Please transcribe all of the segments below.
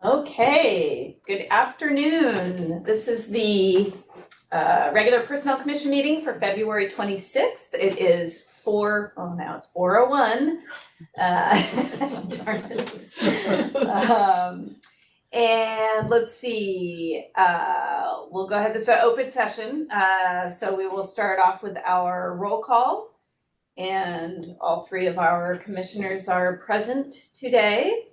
Okay, good afternoon. This is the regular Personnel Commission meeting for February 26th. It is now it's 4:01. Darn it. And let's see, we'll go ahead. This is an open session. So we will start off with our roll call. And all three of our commissioners are present today.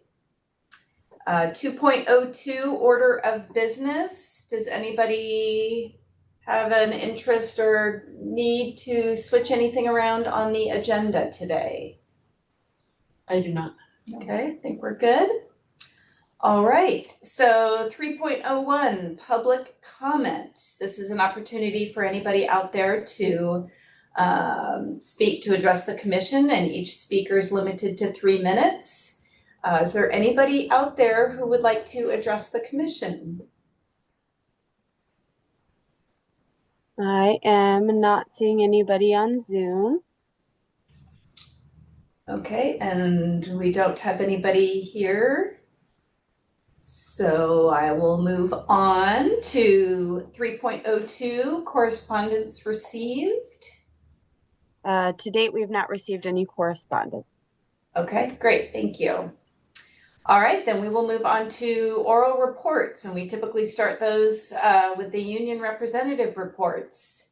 2.02 order of business. Does anybody have an interest or need to switch anything around on the agenda today? I do not. Okay, I think we're good. All right, so 3.01 public comment. This is an opportunity for anybody out there to speak, to address the commission, and each speaker is limited to 3 minutes. Is there anybody out there who would like to address the commission? I am not seeing anybody on Zoom. Okay, and we don't have anybody here. So I will move on to 3.02 correspondence received. To date, we have not received any correspondence. Okay, great, thank you. All right, then we will move on to oral reports, and we typically start those with the union representative reports.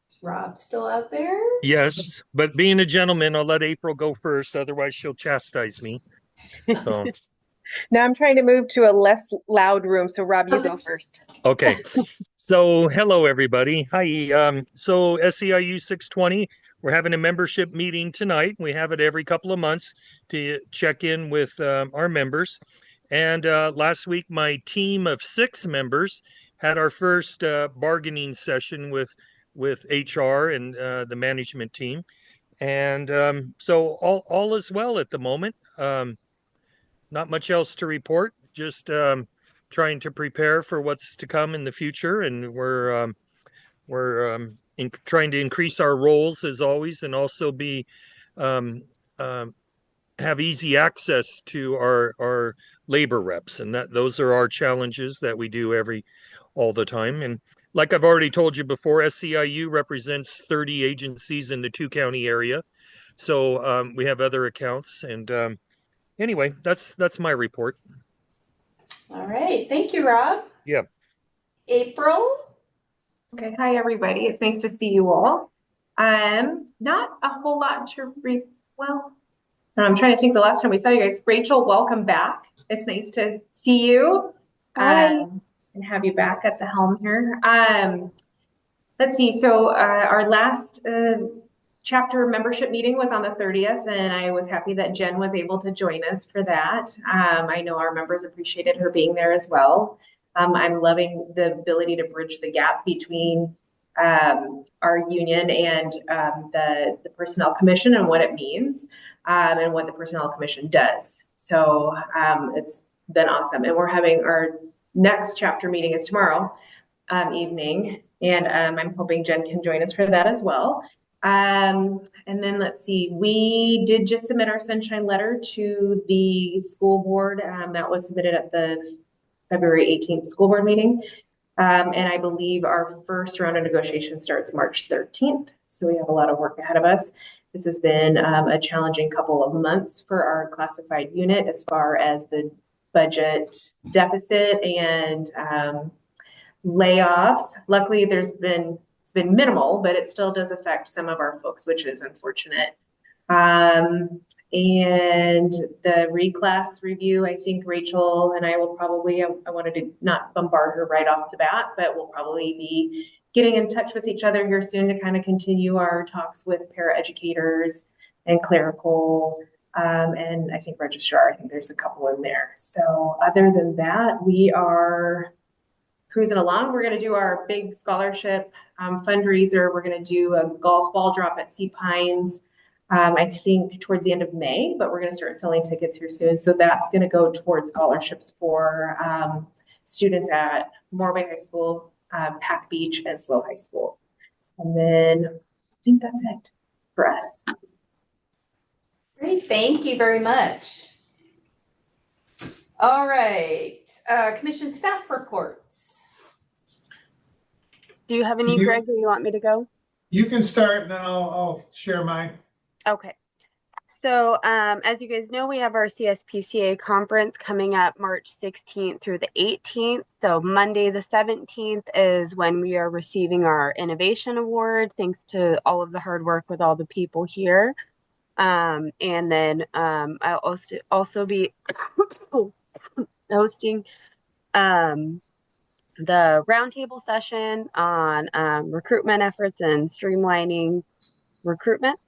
Is Rob still out there? Yes, but being a gentleman, I'll let April go first. Otherwise, she'll chastise me. So. Now I'm trying to move to a less loud room. So Rob, you go first. Okay. So hello, everybody. Hi. So SEIU 620, we're having a membership meeting tonight. We have it every couple of months to check in with our members. And last week, my team of 6 members had our first bargaining session with HR and the management team. And so all is well at the moment. Not much else to report, just trying to prepare for what's to come in the future. And we're trying to increase our roles as always, and also be have easy access to our labor reps. And those are our challenges that we do all the time. And like I've already told you before, SEIU represents 30 agencies in the 2-county area. So we have other accounts. And anyway, that's my report. All right, thank you, Rob. Yeah. April? Okay, hi everybody. It's nice to see you all. Not a whole lot to I'm trying to think the last time we saw you guys. Rachel, welcome back. It's nice to see you. Hi. And have you back at the helm here. Let's see. So our last chapter membership meeting was on the 30th, and I was happy that Jen was able to join us for that. I know our members appreciated her being there as well. I'm loving the ability to bridge the gap between our union and the Personnel Commission and what it means and what the Personnel Commission does. So it's been awesome. And we're having our next chapter meeting is tomorrow evening. And I'm hoping Jen can join us for that as well. And then let's see, we did just submit our sunshine letter to the school board. That was submitted at the February 18th school board meeting. And I believe our first round of negotiations starts March 13th. So we have a lot of work ahead of us. This has been a challenging couple of months for our classified unit as far as the budget deficit and layoffs. Luckily, it's been minimal, but it still does affect some of our folks, which is unfortunate. And the reclass review, I think Rachel and I will probably, I wanted to not bombard her right off the bat, but we'll probably be getting in touch with each other here soon to kind of continue our talks with paraeducators and clerical, and I think registrar. I think there's a couple in there. So other than that, we are cruising along. We're going to do our big scholarship fundraiser. We're going to do a golf ball drop at Sea Pines, I think towards the end of May, but we're going to start selling tickets here soon. So that's going to go towards scholarships for students at Moorway High School, Pack Beach, and Slow High School. And then I think that's it for us. Great, thank you very much. All right, commission staff reports. Do you have any, You- Greg, or you want me to go? You can start, and then I'll share mine. Okay. So, as you guys know, we have our CSPCA conference coming up March 16th through the 18th. So Monday the 17th is when we are receiving our Innovation Award, thanks to all of the hard work with all the people here. And then I'll also be hosting the roundtable session on recruitment efforts and streamlining recruitment.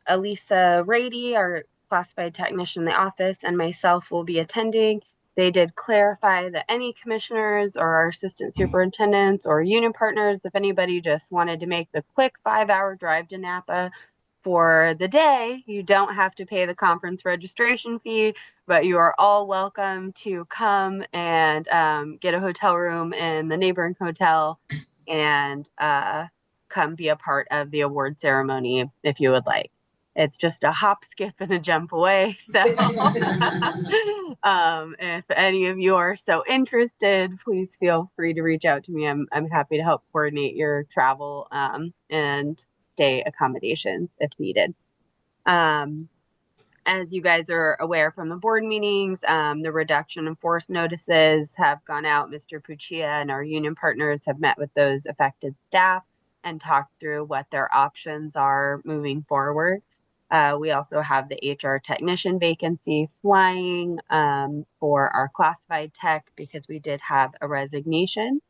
Elisa Rady, our classified technician in the office, and myself will be attending. They did clarify that any commissioners or our assistant superintendents or union partners, if anybody just wanted to make the quick 5-hour drive to Napa for the day, you don't have to pay the conference registration fee, but you are all welcome to come and get a hotel room in the neighboring hotel and come be a part of the award ceremony if you would like. It's just a hop, skip, and a jump away. So if any of you are so interested, please feel free to reach out to me. I'm happy to help coordinate your travel and stay accommodations if needed. As you guys are aware from the board meetings, the reduction in force notices have gone out. Mr. Puccia and our union partners have met with those affected staff and talked through what their options are moving forward. We also have the HR technician vacancy flying for our classified tech because we did have a resignation.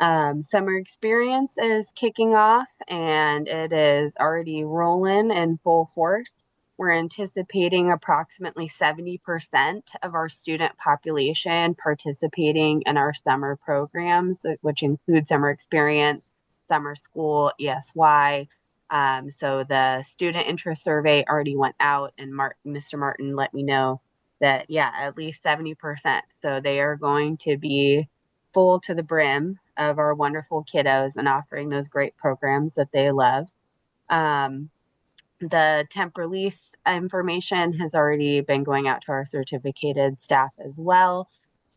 Summer experience is kicking off and it is already rolling in full force. We're anticipating approximately 70% of our student population participating in our summer programs, which include summer experience, summer school, ESY. So the student interest survey already went out and Mr. Martin let me know that, yeah, at least 70%. So they are going to be full to the brim of our wonderful kiddos and offering those great programs that they love. The temp release information has already been going out to our certificated staff as well.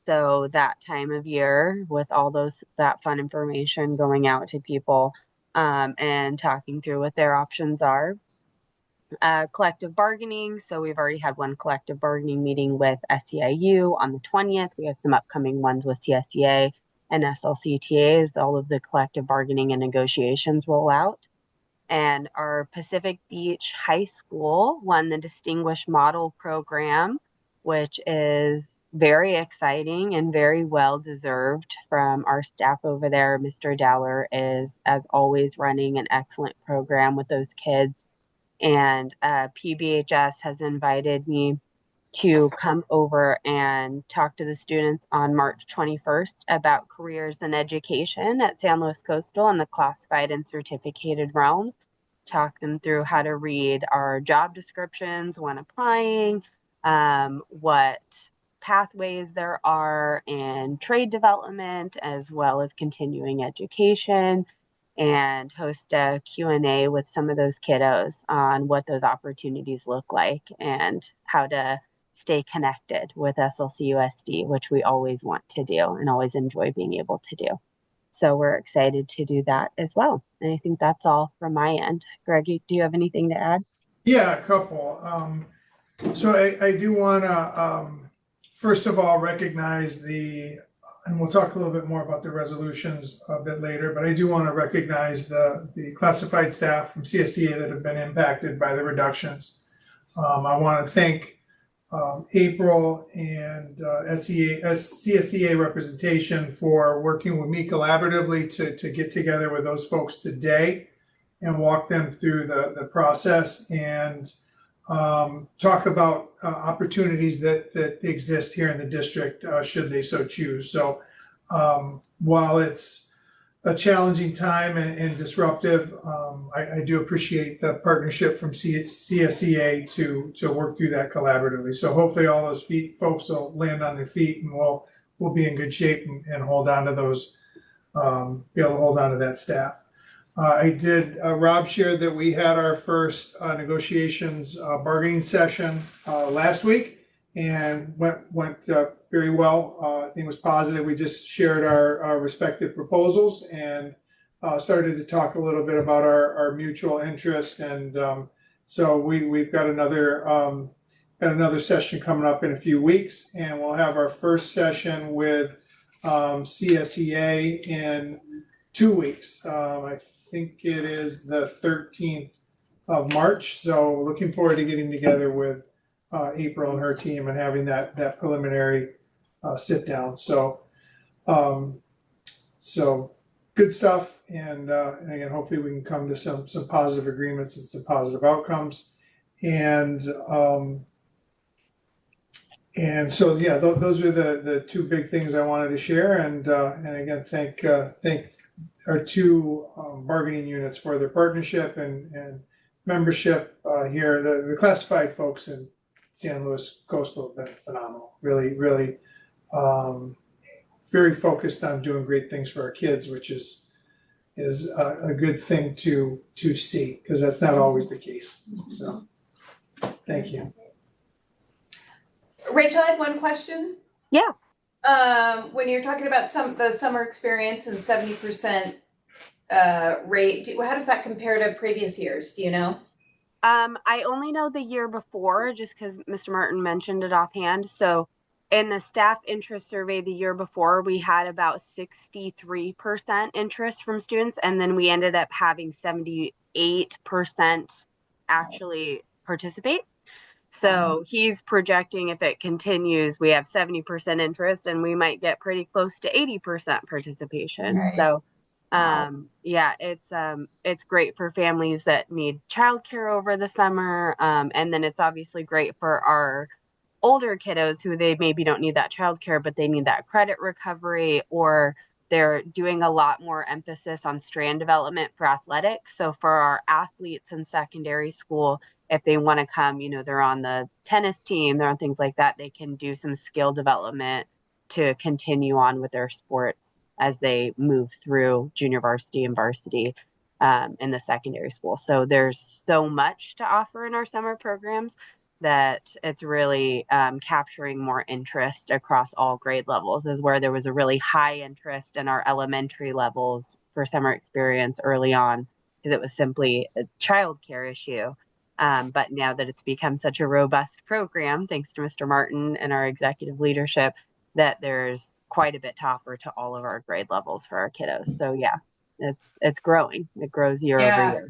So that time of year with all that fun information going out to people and talking through what their options are. Collective bargaining. So we've already had one collective bargaining meeting with SEIU on the 20th. We have some upcoming ones with CSEA and SLCTA as all of the collective bargaining and negotiations roll out. And our Pacific Beach High School won the Distinguished Model Program, which is very exciting and very well deserved from our staff over there. Mr. Dowler is, as always, running an excellent program with those kids. And PBHS has invited me to come over and talk to the students on March 21st about careers in education at San Luis Coastal in the classified and certificated realms. Talk them through how to read our job descriptions when applying, what pathways there are in trade development, as well as continuing education, and host a Q&A with some of those kiddos on what those opportunities look like and how to stay connected with SLCUSD, which we always want to do and always enjoy being able to do. So we're excited to do that as well. And I think that's all from my end. Greg, do you have anything to add? Yeah, a couple. So I do want to, first of all, recognize and we'll talk a little bit more about the resolutions a bit later, but I do want to recognize the classified staff from CSEA that have been impacted by the reductions. I want to thank April and CSEA representation for working with me collaboratively to get together with those folks today and walk them through the process and talk about opportunities that exist here in the district should they so choose. So while it's a challenging time and disruptive, I do appreciate the partnership from CSEA to work through that collaboratively. So hopefully all those folks will land on their feet and we'll be in good shape and hold on to those, be able to hold on to that staff. Rob shared that we had our first negotiations bargaining session last week, and went very well. I think it was positive. We just shared our respective proposals and started to talk a little bit about our mutual interest. And so we've got another session coming up in a few weeks, and we'll have our first session with CSEA in 2 weeks. I think it is the 13th of March. So looking forward to getting together with April and her team and having that preliminary sit down. So so good stuff, and again, hopefully we can come to some positive agreements and some positive outcomes. And so yeah, those are the two big things I wanted to share. And again, thank our two bargaining units for their partnership and membership here. The classified folks in San Luis Coastal have been phenomenal. Really, really very focused on doing great things for our kids, which is a good thing to see, because that's not always the case. So thank you. Rachel, I had one question. Yeah. When you're talking about the summer experience and 70% rate, how does that compare to previous years? Do you know? I only know the year before, just because Mr. Martin mentioned it offhand. So in the staff interest survey the year before, we had about 63% interest from students, and then we ended up having 78% actually participate. So he's projecting, if it continues, we have 70% interest, and we might get pretty close to 80% participation. Right. So yeah, it's great for families that need childcare over the summer. And then it's obviously great for our older kiddos who they maybe don't need that childcare, but they need that credit recovery, or they're doing a lot more emphasis on strand development for athletics. So for our athletes in secondary school, if they want to come, they're on the tennis team, they're on things like that, they can do some skill development to continue on with their sports as they move through junior varsity and varsity in the secondary school. So there's so much to offer in our summer programs that it's really capturing more interest across all grade levels, is where there was a really high interest in our elementary levels for summer experience early on, because it was simply a childcare issue. But now that it's become such a robust program, thanks to Mr. Martin and our executive leadership, that there's quite a bit to offer to all of our grade levels for our kiddos. So yeah, it's growing. It grows year over year.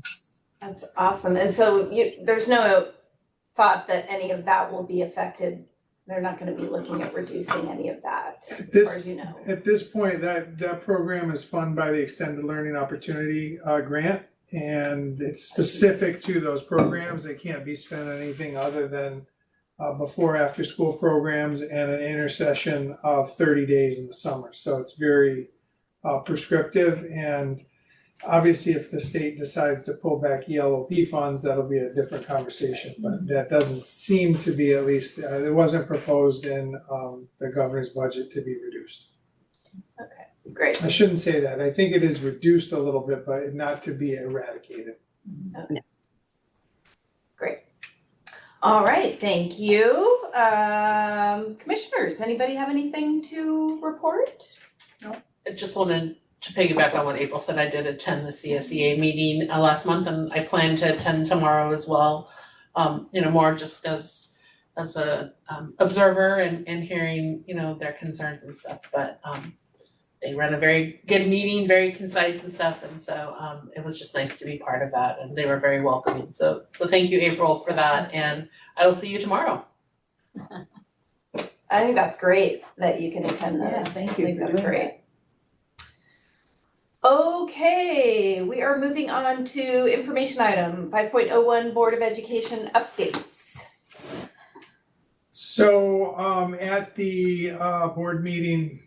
That's awesome. And so there's no thought that any of that will be affected. They're not going to be looking at reducing any of that, as far as you know. At this point, that program is funded by the Extended Learning Opportunity Grant. And it's specific to those programs. They can't be spent on anything other than before after school programs and an intercession of 30 days in the summer. So it's very prescriptive. And obviously, if the state decides to pull back ELOP funds, that'll be a different conversation. But that doesn't seem to be, at least, it wasn't proposed in the governor's budget to be reduced. Okay. Great. I shouldn't say that. I think it is reduced a little bit, but not to be eradicated. Okay. Great. All right, thank you. Commissioners, anybody have anything to report? No, I just wanted to piggyback on what April said. I did attend the CSEA meeting last month, and I plan to attend tomorrow as well. More just as a observer and hearing, their concerns and stuff. But they run a very good meeting, very concise and stuff, and so it was just nice to be part of that, and they were very welcoming. So thank you, April, for that, and I will see you tomorrow. I think that's great that you can attend those. Yeah, thank you I think for that's doing great. Okay, we are moving on to information item 5.01 Board of Education updates. So at the board meeting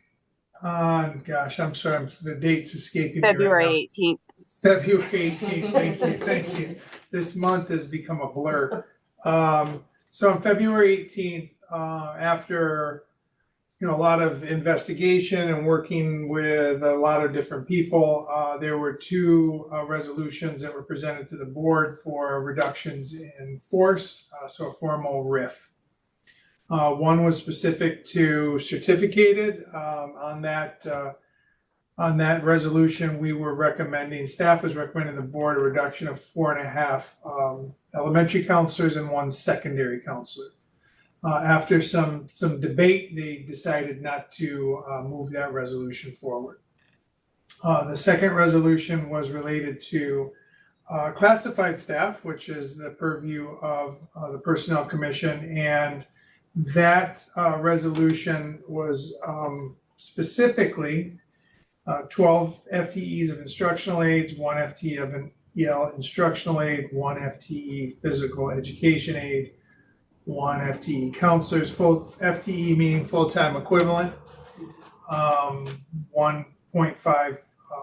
on, gosh, I'm sorry, the date's escaping me right now. February 18th. February 18th, thank you. This month has become a blur. So on February 18th, after a lot of investigation and working with a lot of different people, there were two resolutions that were presented to the board for reductions in force, so a formal RIF. One was specific to certificated. On that resolution, we were recommending, staff was recommending the board a reduction of 4.5 elementary counselors and 1 secondary counselor. After some debate, they decided not to move that resolution forward. The second resolution was related to classified staff, which is the purview of the Personnel Commission, and that resolution was specifically 12 FTEs of instructional aides, 1 FTE of an EL instructional aide, 1 FTE physical education aide, 1 FTE counselors, full FTE meaning full-time equivalent, 1.5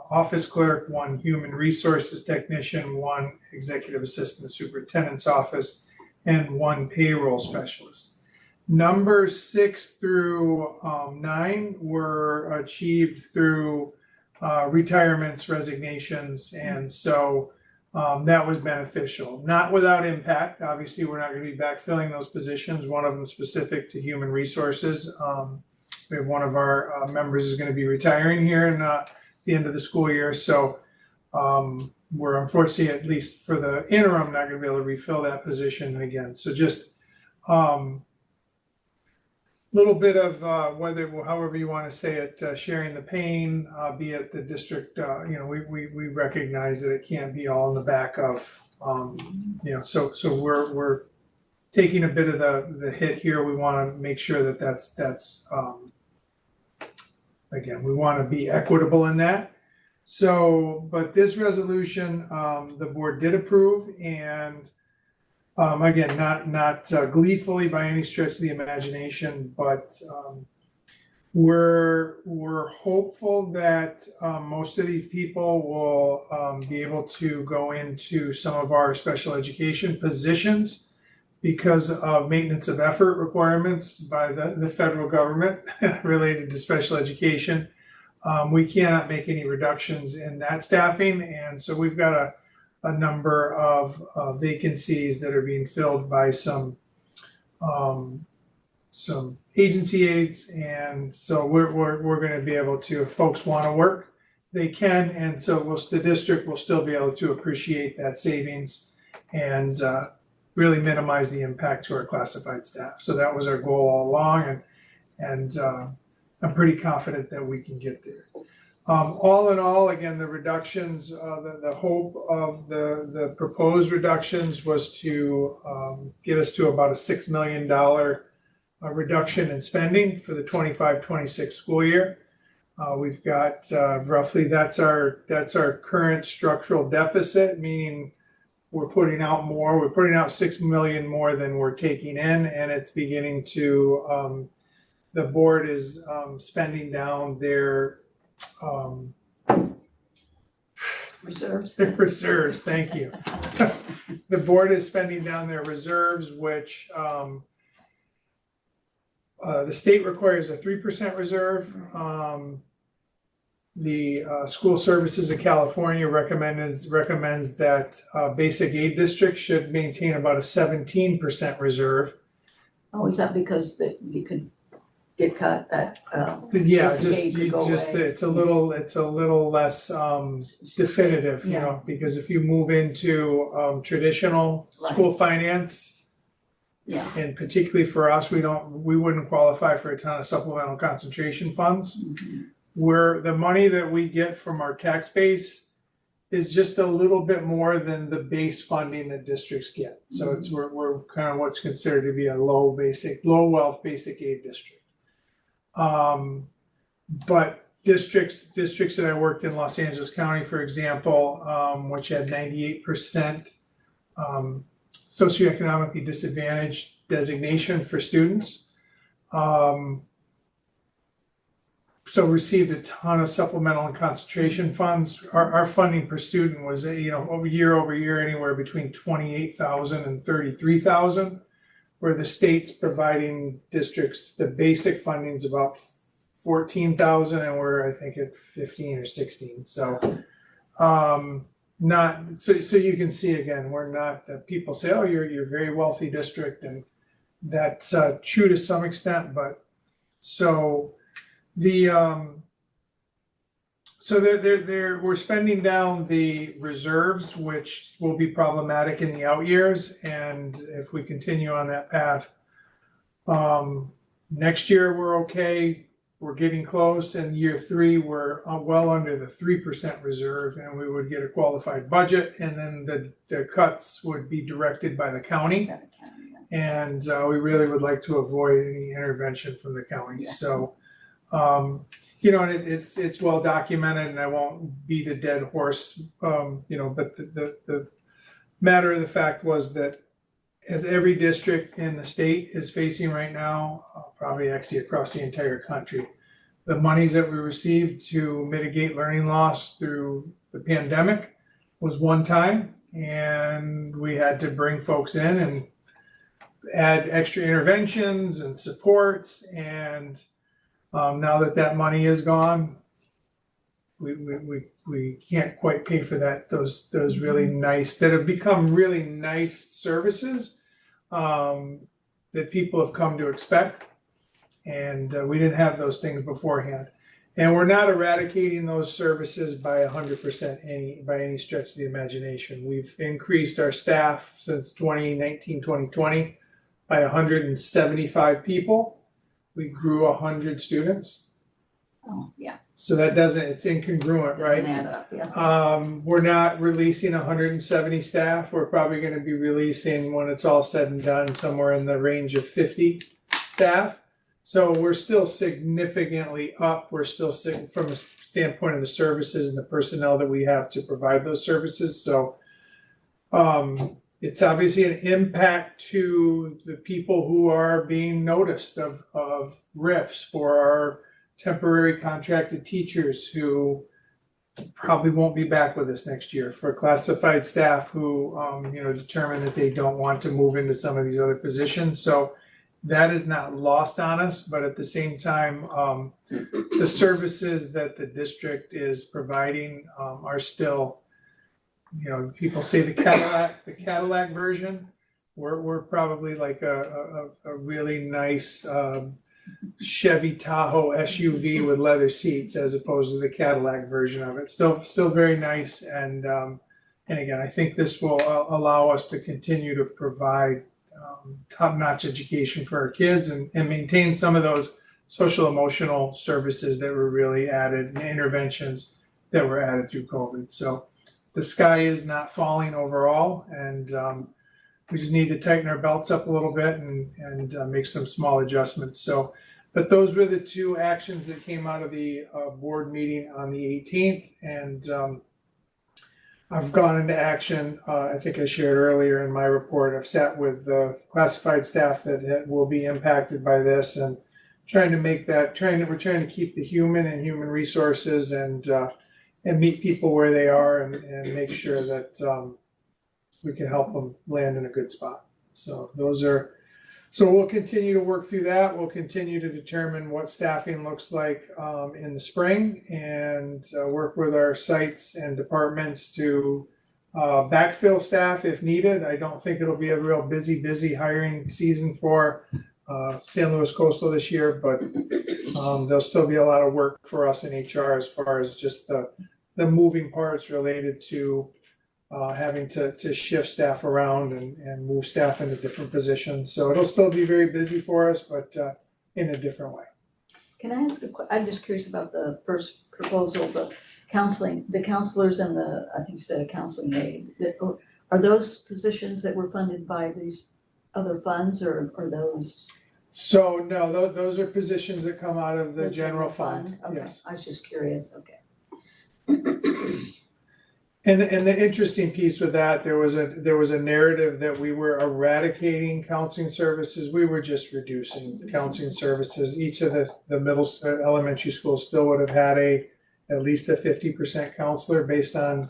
office clerk, 1 human resources technician, 1 executive assistant in the superintendent's office, and 1 payroll specialist. Numbers 6 through 9 were achieved through retirements, resignations, and so that was beneficial. Not without impact. Obviously, we're not going to be backfilling those positions. One of them specific to human resources. We have one of our members is going to be retiring here in the end of the school year, so we're unfortunately, at least for the interim, not going to be able to refill that position again. So just little bit of however you want to say it, sharing the pain, be it the district, we recognize that it can't be all in the back of, so we're taking a bit of the hit here. We want to make sure that that's again, we want to be equitable in that. So, but this resolution, the board did approve, and again, not gleefully by any stretch of the imagination, but we're hopeful that most of these people will be able to go into some of our special education positions because of maintenance of effort requirements by the federal government related to special education. We cannot make any reductions in that staffing, and so we've got a number of vacancies that are being filled by some agency aides, and so we're going to be able to, if folks want to work, they can, and so the district will still be able to appreciate that savings and really minimize the impact to our classified staff. So that was our goal all along, and I'm pretty confident that we can get there. All in all, again, the reductions, the hope of the proposed reductions was to get us to about a $6 million reduction in spending for the 25-26 school year. We've got roughly, that's our current structural deficit, meaning we're putting out more. We're putting out $6 million more than we're taking in, and it's beginning to. The board is spending down their reserves. Their reserves, thank you. The board is spending down their reserves, which the state requires a 3% reserve. The School Services of California recommends that basic aid districts should maintain about a 17% reserve. Oh, is that because that you could get cut that Yeah, basic aid could go away? it's a little less definitive, Yeah. because if you move into traditional Right. school finance, Yeah, and particularly for us, we wouldn't qualify for a ton of supplemental concentration funds. mhm. Where the money that we get from our tax base is just a little bit more than the base funding that districts get. So we're kind of what's considered to be a low wealth basic aid district. But districts that I worked in, Los Angeles County, for example, which had 98% socioeconomically disadvantaged designation for students, so received a ton of supplemental and concentration funds. Our funding per student was, over year anywhere between 28,000 and 33,000, where the state's providing districts, the basic funding is about 14,000, and we're, I think, at 15 or 16. So so you can see, again, we're not, people say, oh, you're a very wealthy district, and that's true to some extent, but so the so we're spending down the reserves, which will be problematic in the out years, and if we continue on that path, next year we're okay. We're getting close. In year 3, we're well under the 3% reserve, and we would get a qualified budget, and then the cuts would be directed by the county. And we really would like to avoid any intervention from the county. Yeah. So, you know, and it's well documented, and I won't beat a dead horse, you know, but the matter of the fact was that as every district in the state is facing right now, probably actually across the entire country, the monies that we received to mitigate learning loss through the pandemic was one time, and we had to bring folks in and add extra interventions and supports, and now that money is gone, we can't quite pay for that, those really nice, that have become really nice services that people have come to expect. And we didn't have those things beforehand. And we're not eradicating those services by 100% by any stretch of the imagination. We've increased our staff since 2019, 2020 by 175 people. We grew 100 students. Oh, yeah. So that it's incongruent, right? Doesn't add up, yeah. We're not releasing 170 staff. We're probably going to be releasing, when it's all said and done, somewhere in the range of 50 staff. So we're still significantly up. We're still from a standpoint of the services and the personnel that we have to provide those services. So it's obviously an impact to the people who are being noticed of RIFs, for our temporary contracted teachers who probably won't be back with us next year, for classified staff who you know, determine that they don't want to move into some of these other positions. So that is not lost on us, but at the same time, the services that the district is providing are still, you know, people say the Cadillac version. We're probably like a really nice Chevy Tahoe SUV with leather seats, as opposed to the Cadillac version of it. Still very nice, and again, I think this will allow us to continue to provide top-notch education for our kids, and maintain some of those social emotional services that were really added, and interventions that were added through COVID. So the sky is not falling overall, and we just need to tighten our belts up a little bit and make some small adjustments. So, but those were the two actions that came out of the board meeting on the 18th, and I've gone into action. I think I shared earlier in my report, I've sat with classified staff that will be impacted by this, and trying to make that, we're trying to keep the human and human resources, and meet people where they are, and make sure that we can help them land in a good spot. So so we'll continue to work through that. We'll continue to determine what staffing looks like in the spring, and work with our sites and departments to backfill staff if needed. I don't think it'll be a real busy hiring season for San Luis Coastal this year, but there'll still be a lot of work for us in HR as far as just the moving parts related to having to shift staff around and move staff into different positions. So it'll still be very busy for us, but in a different way. Can I ask I'm just curious about the first proposal, the counseling, the counselors and I think you said a counseling aide. Are those positions that were funded by these other funds, or are those? So no, those are positions that come out of the general fund. Okay, Yes. I was just curious, okay. And the interesting piece with that, there was a narrative that we were eradicating counseling services. We were just reducing counseling services. Each of the elementary schools still would have had at least a 50% counselor based on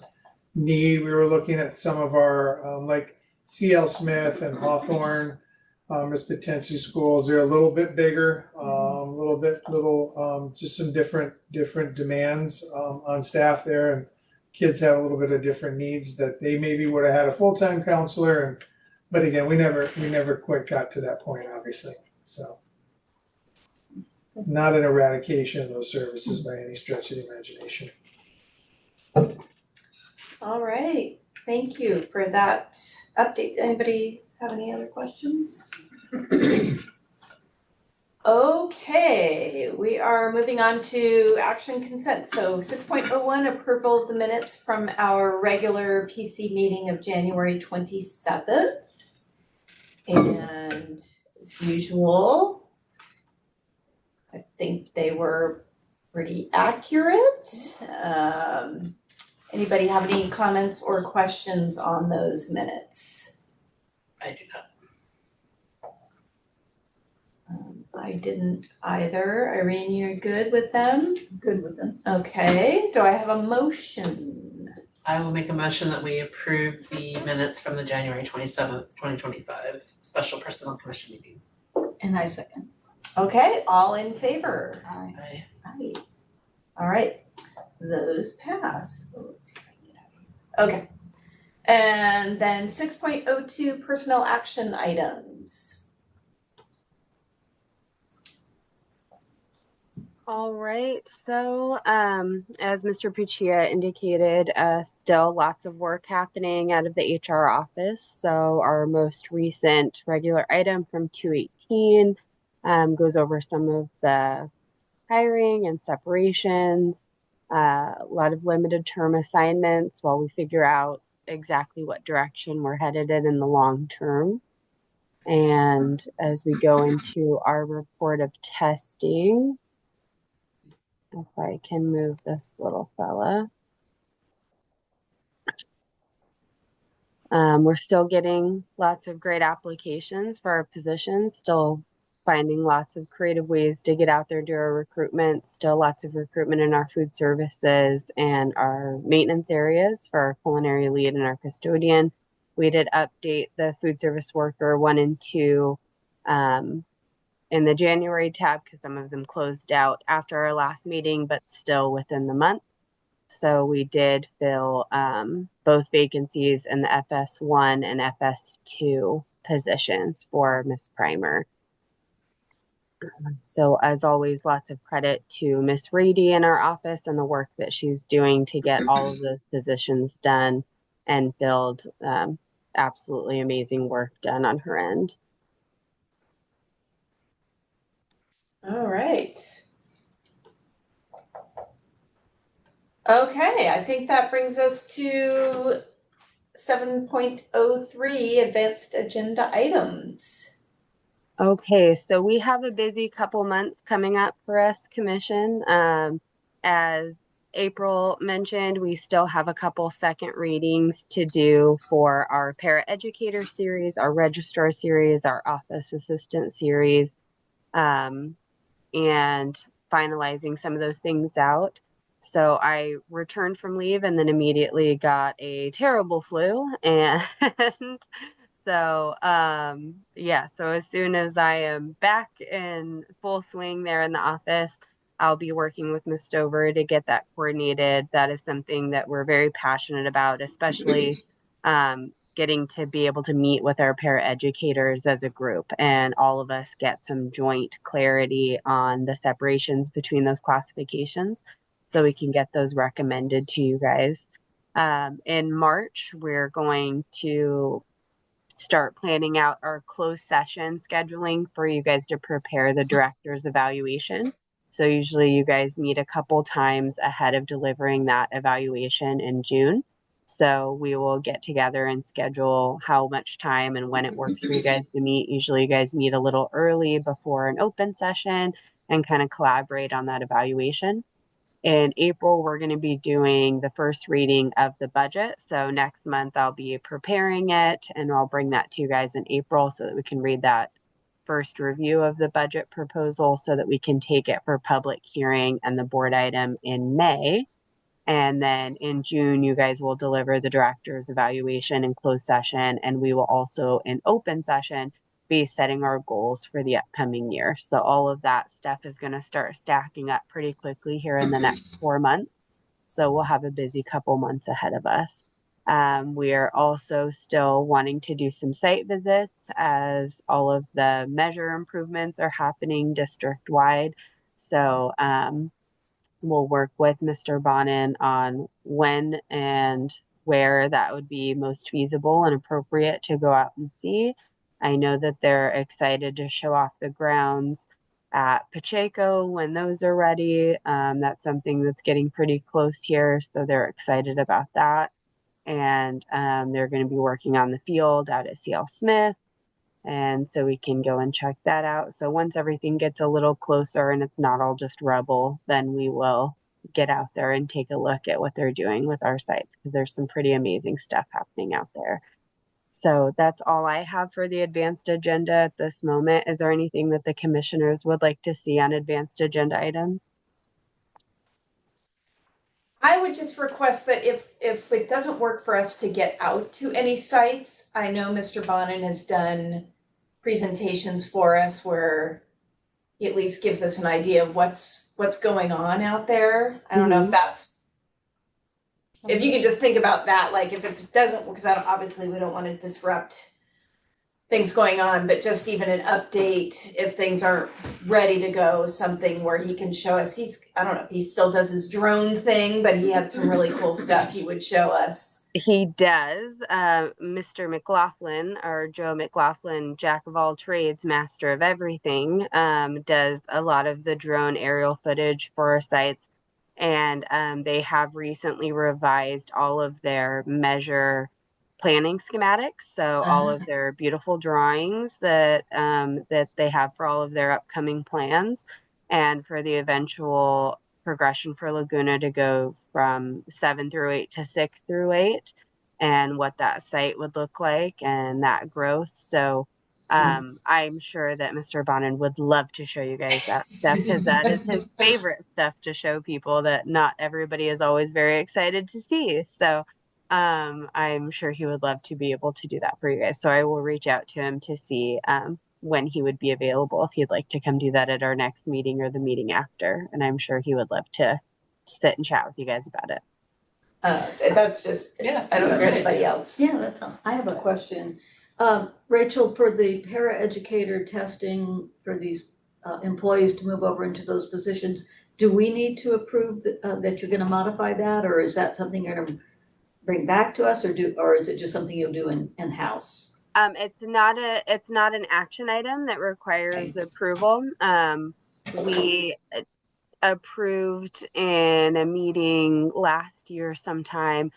need. We were looking at some of our like C.L. Smith and Hawthorne as potential schools. They're a little bit bigger, just some different demands on staff there, and kids have a little bit of different needs that they maybe would have had a full-time counselor, But again, we never quite got to that point, obviously, so. Not an eradication of those services by any stretch of the imagination. All right, thank you for that update. Anybody have any other questions? Okay, we are moving on to action consent. So 6.01, approval of the minutes from our regular PC meeting of January 27th. And as usual, I think they were pretty accurate. Anybody have any comments or questions on those minutes? I do not. I didn't either. Irene, you're good with them? Good with them. Okay, do I have a motion? I will make a motion that we approve the minutes from the January 27th, 2025 Special Personnel Commission meeting. And I second. Okay, all in favor? Aye. Aye. All right, those pass. Oh, let's see if I can get out of here. Okay. And then 6.02 personnel action items. All right, so as Mr. Puccia indicated, still lots of work happening out of the HR office. So our most recent regular item from 218 goes over some of the hiring and separations, a lot of limited term assignments while we figure out exactly what direction we're headed in the long term. And as we go into our report of testing, if I can move this little fella. We're still getting lots of great applications for our positions, still finding lots of creative ways to get out there, do our recruitment, still lots of recruitment in our food services and our maintenance areas for our culinary lead and our custodian. We did update the food service worker 1 and 2 in the January tab because some of them closed out after our last meeting, but still within the month. So we did fill both vacancies in the FS1 and FS2 positions for Miss Primer. So as always, lots of credit to Miss Reedy in our office and the work that she's doing to get all of those positions done and filled. Absolutely amazing work done on her end. All right. Okay, I think that brings us to 7.03, advanced agenda items. Okay, so we have a busy couple months coming up for us, Commission. As April mentioned, we still have a couple second readings to do for our paraeducator series, our registrar series, our office assistant series, and finalizing some of those things out. So I returned from leave and then immediately got a terrible flu. And so, yeah, so as soon as I am back in full swing there in the office, I'll be working with Ms. Stover to get that coordinated. That is something that we're very passionate about, especially getting to be able to meet with our paraeducators as a group and all of us get some joint clarity on the separations between those classifications so we can get those recommended to you guys. In March, we're going to start planning out our closed session scheduling for you guys to prepare the director's evaluation. So usually you guys meet a couple times ahead of delivering that evaluation in June. So we will get together and schedule how much time and when it works for you guys to meet. Usually you guys meet a little early before an open session and kind of collaborate on that evaluation. In April, we're going to be doing the first reading of the budget. So next month I'll be preparing it and I'll bring that to you guys in April so that we can read that first review of the budget proposal so that we can take it for public hearing and the board item in May. And then in June, you guys will deliver the director's evaluation in closed session. And we will also in open session be setting our goals for the upcoming year. So all of that stuff is going to start stacking up pretty quickly here in the next 4 months. So we'll have a busy couple months ahead of us. We are also still wanting to do some site visits as all of the measure improvements are happening district-wide. So we'll work with Mr. Bonin on when and where that would be most feasible and appropriate to go out and see. I know that they're excited to show off the grounds at Pacheco when those are ready. That's something that's getting pretty close here, so they're excited about that. And they're going to be working on the field out at CL Smith. And so we can go and check that out. So once everything gets a little closer and it's not all just rubble, then we will get out there and take a look at what they're doing with our sites, because there's some pretty amazing stuff happening out there. So that's all I have for the advanced agenda at this moment. Is there anything that the commissioners would like to see on advanced agenda items? I would just request that if it doesn't work for us to get out to any sites, I know Mr. Bonin has done presentations for us where he at least gives us an idea of what's going on out there. I don't know if that's, if you could just think about that, like if it doesn't, because obviously we don't want to disrupt things going on, but just even an update if things aren't ready to go, something where he can show us. I don't know if he still does his drone thing, but he had some really cool stuff he would show us. He does. Mr. McLaughlin, or Joe McLaughlin, jack of all trades, master of everything, does a lot of the drone aerial footage for our sites. And they have recently revised all of their measure planning schematics. So all of their beautiful drawings that that they have for all of their upcoming plans, and for the eventual progression for Laguna to go from 7 through 8 to 6 through 8, and what that site would look like and that growth. So I'm sure that Mr. Bonin would love to show you guys that stuff, because that is his favorite stuff to show people that not everybody is always very excited to see. So I'm sure he would love to be able to do that for you guys. So I will reach out to him to see when he would be available, if he'd like to come do that at our next meeting or the meeting after. And I'm sure he would love to sit and chat with you guys about it. That's just, Yeah, I don't know if great. anybody else. Yeah, that's all. I have a question. Rachel, for the paraeducator testing for these employees to move over into those positions, do we need to approve that you're gonna modify that, or is that something you're gonna bring back to us, or is it just something you'll do in-house? It's not an action item that requires approval. We approved in a meeting last year sometime.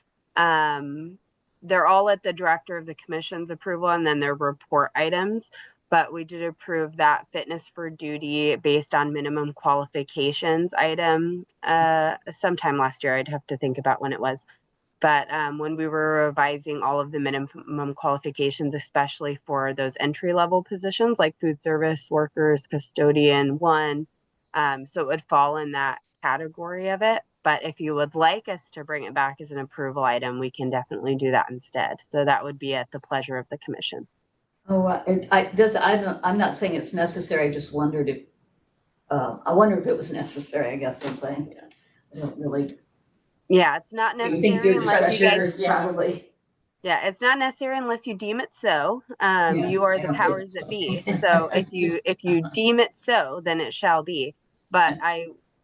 They're all at the director of the commission's approval, and then they're report items. But we did approve that fitness for duty based on minimum qualifications item sometime last year. I'd have to think about when it was. But when we were revising all of the minimum qualifications, especially for those entry-level positions like food service workers, custodian 1, so it would fall in that category of it. But if you would like us to bring it back as an approval item, we can definitely do that instead. So that would be at the pleasure of the commission. Oh, I'm not saying it's necessary, I just wondered if, I wonder if it was necessary, I guess I'm saying. I don't really. Yeah, it's not I think necessary your unless you discretion guys. is probably. Yeah, it's not necessary unless you deem it so. Yeah, You are I the don't think powers so. that be. So if you deem it so, then it shall be. But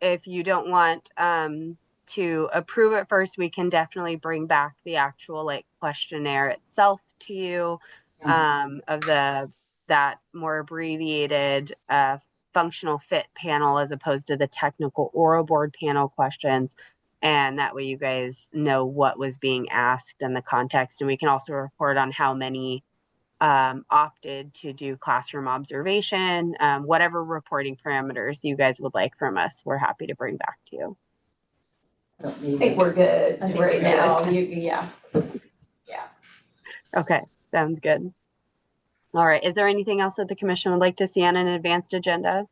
if you don't want to approve it first, we can definitely bring back the actual like questionnaire itself to you of that more abbreviated functional fit panel, as opposed to the technical oral board panel questions. And that way you guys know what was being asked and the context. And we can also report on how many opted to do classroom observation, whatever reporting parameters you guys would like from us, we're happy to bring back to you. I don't I need think it. we're good I think right we're now. good. Yeah. Okay, sounds good. All right, is there anything else that the commission would like to see on an advanced agenda?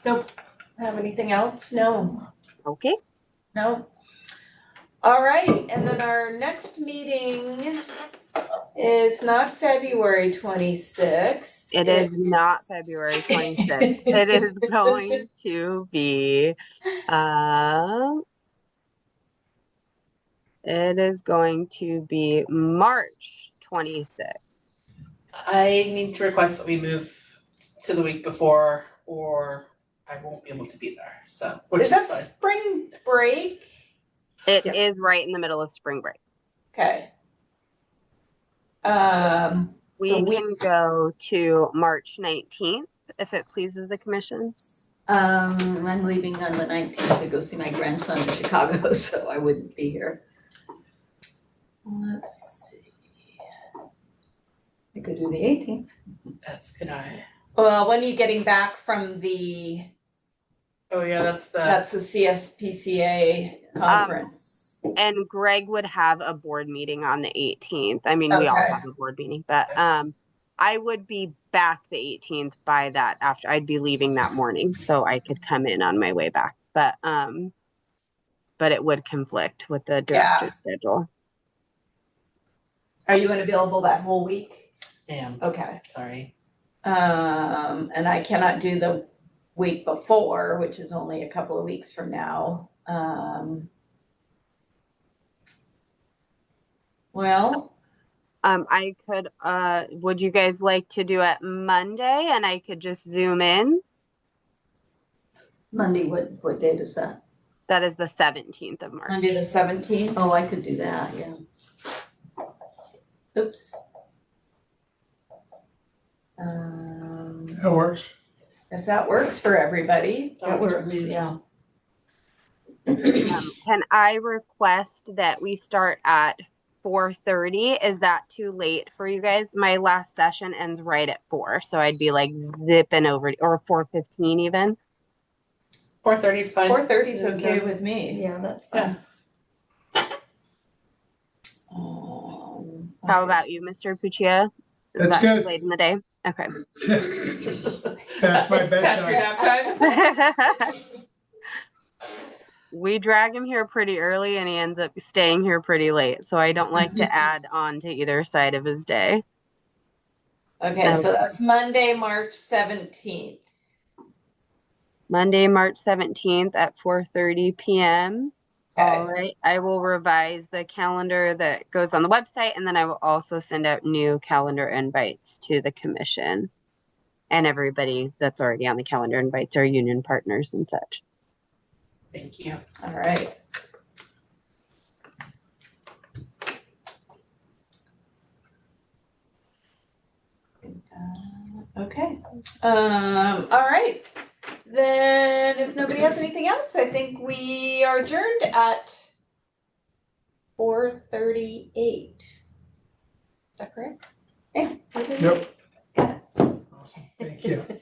Nope. Have anything else? No. Okay, No. All right, and then our next meeting is not February 26th. it is not February 26th. It is going to be It is going to be March 26th. I need to request that we move to the week before, or I won't be able to be there, so, which Is is that fine. spring break? It Yes. is right in the middle of spring break. Okay. We The can go to March 19th if it pleases the commission. I'm leaving on the 19th to go see my grandson in Chicago, so I wouldn't be here. Let's see. I could do the 18th. That's good eye. Well, when are you getting back from the, Oh, yeah, that's the, that's the CSPCA conference? And Greg would have a board meeting on the 18th. I mean, we all Okay. have a board meeting, but Yes. I would be back the 18th by that after I'd be leaving that morning, so I could come in on my way back. But it would conflict with the director's schedule. Are you unavailable that whole week? damn, Okay. sorry. And I cannot do the week before, which is only a couple of weeks from now. Well, I could would you guys like to do it Monday and I could just zoom in? Monday, what date is that? That is the 17th of March. Monday the 17th. Oh, I could do that, yeah. Oops. That works. If that works for everybody. That works for works, me as yeah. Can I request that we start at 4:30? Is that too late for you guys? My last session ends right at 4, so I'd be like zipping over, or 4:15 even. 4:30 is fine. 4:30 is okay with me. Yeah, that's fine. How about you, Mr. Puccia? Is That's that too good. late in the day? Okay. Past my Past your bedtime. nap time? We drag him here pretty early and he ends up staying here pretty late, so I don't like to add on to either side of his day. Okay, so that's Monday, March 17th. Monday, March 17th at 4:30 p.m. All right, I will revise the calendar that goes on the website, and then I will also send out new calendar invites to the commission and everybody that's already on the calendar invites, our union partners and such. Thank you. All right. Okay. All right. Then if nobody has anything else, I think we are adjourned at 4:38. Is that correct? Yeah. 4:38. Yep. Awesome, thank you.